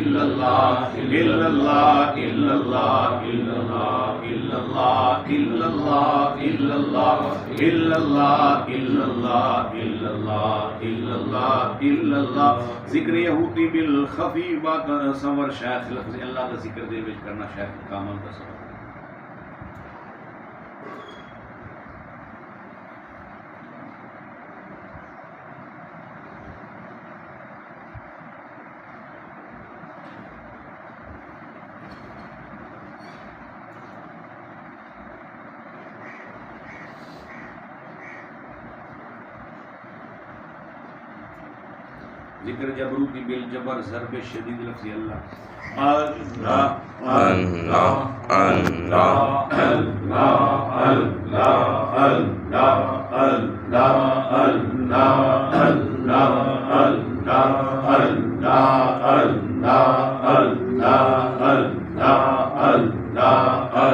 illallah illallah illallah illallah illallah illallah illallah illallah illallah illallah illallah illallah ذکر یہودی بالخفی بات سور شیخ لفظ اللہ کا ذکر دل وچ کرنا شیخ کامل کا سبب ذکر جبروتی بالجبر ضرب شدید لفظ اللہ اللہ اللہ اللہ اللہ اللہ اللہ اللہ اللہ اللہ اللہ اللہ اللہ اللہ اللہ اللہ